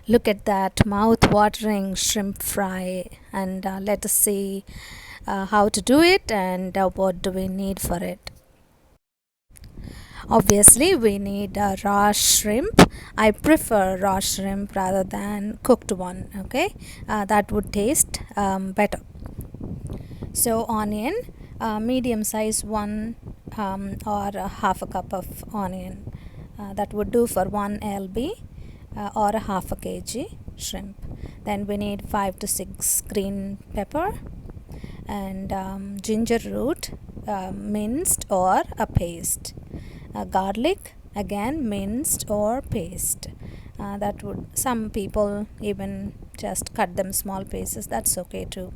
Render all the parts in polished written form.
Look at that mouth-watering shrimp fry, and let us see how to do it and what do we need for it. Obviously, we need raw shrimp. I prefer raw shrimp rather than cooked one. Okay, that would taste better. So, onion, medium size one, or half a cup of onion. That would do for 1 lb or a half a kg shrimp. Then we need 5 to 6 green pepper and ginger root, minced or a paste. Garlic, again minced or paste. That would, some people even just cut them small pieces, that's okay too.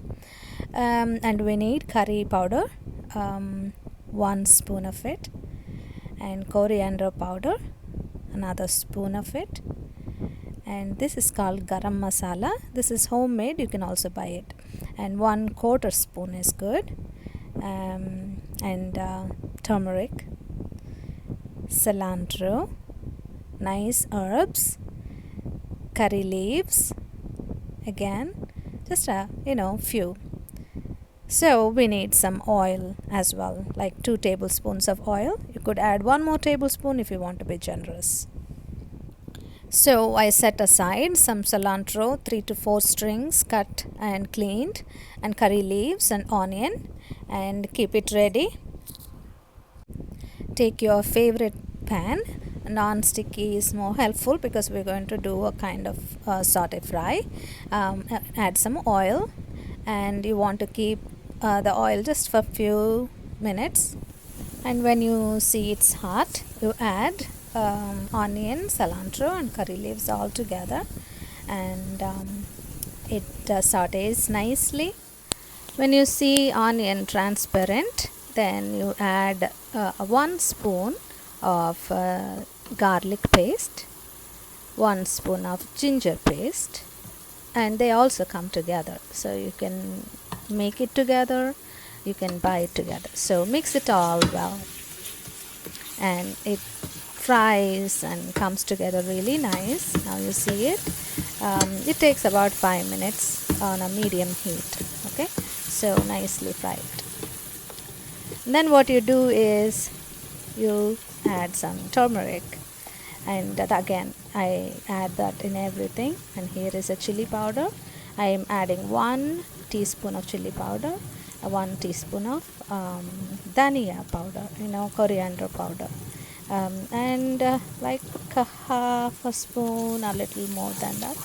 And we need curry powder, 1 spoon of it, and coriander powder, another spoon of it. And this is called garam masala. This is homemade, you can also buy it. And 1/4 spoon is good. And turmeric, cilantro, nice herbs, curry leaves, again just a few. So we need some oil as well, like 2 tablespoons of oil. You could add 1 more tablespoon if you want to be generous. So I set aside some cilantro, 3 to 4 strings cut and cleaned, and curry leaves and onion, and keep it ready. Take your favorite pan. Non-sticky is more helpful because we're going to do a kind of saute fry. Add some oil, and you want to keep the oil just for a few minutes. And when you see it's hot, you add onion, cilantro, and curry leaves all together, and it sautés nicely. When you see onion transparent, then you add 1 spoon of garlic paste, 1 spoon of ginger paste, and they also come together. So you can make it together, you can buy it together. So mix it all well, and it fries and comes together really nice. Now you see it. It takes about 5 minutes on a medium heat. Okay, so nicely fried. Then what you do is you add some turmeric, and that again I add that in everything. And here is a chili powder. I am adding 1 teaspoon of chili powder, 1 teaspoon of dhania powder, coriander powder, and like a half a spoon, a little more than that,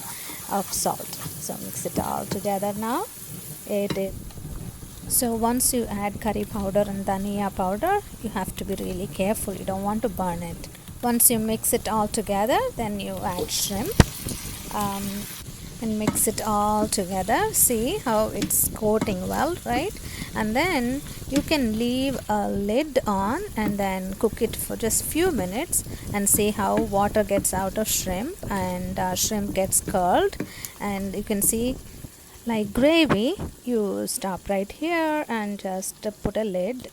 of salt. So mix it all together now. So once you add curry powder and dhania powder, you have to be really careful. You don't want to burn it. Once you mix it all together, then you add shrimp, um, and mix it all together. See how it's coating well, right? And then you can leave a lid on and then cook it for just few minutes and see how water gets out of shrimp, and shrimp gets curled, and you can see like gravy. You stop right here and just put a lid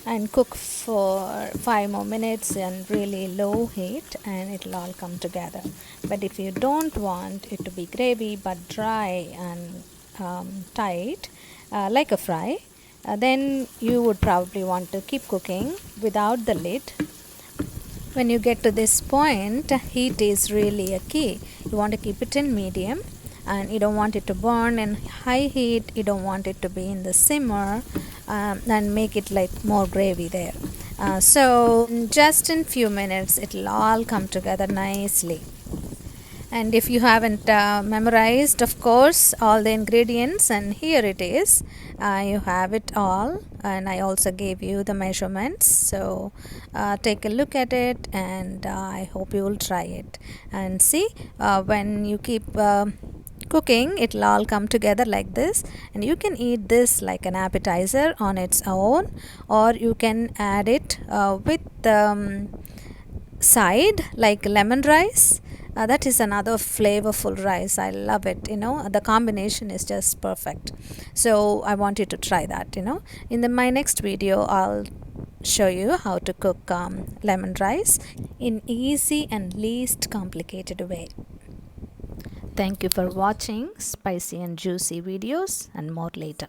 and cook for 5 more minutes in really low heat, and it'll all come together. But if you don't want it to be gravy but dry and tight, like a fry, then you would probably want to keep cooking without the lid. When you get to this point, heat is really a key. You want to keep it in medium, and you don't want it to burn in high heat. You don't want it to be in the simmer, and make it like more gravy there. So just in few minutes it'll all come together nicely. And if you haven't memorized, of course, all the ingredients, and here it is, you have it all, and I also gave you the measurements. So take a look at it, and I hope you will try it and see. When you keep cooking, it'll all come together like this, and you can eat this like an appetizer on its own, or you can add it with side like lemon rice. That is another flavorful rice. I love it. The combination is just perfect. So I want you to try that. In my next video, I'll show you how to cook lemon rice in easy and least complicated way. Thank you for watching spicy and juicy videos, and more later.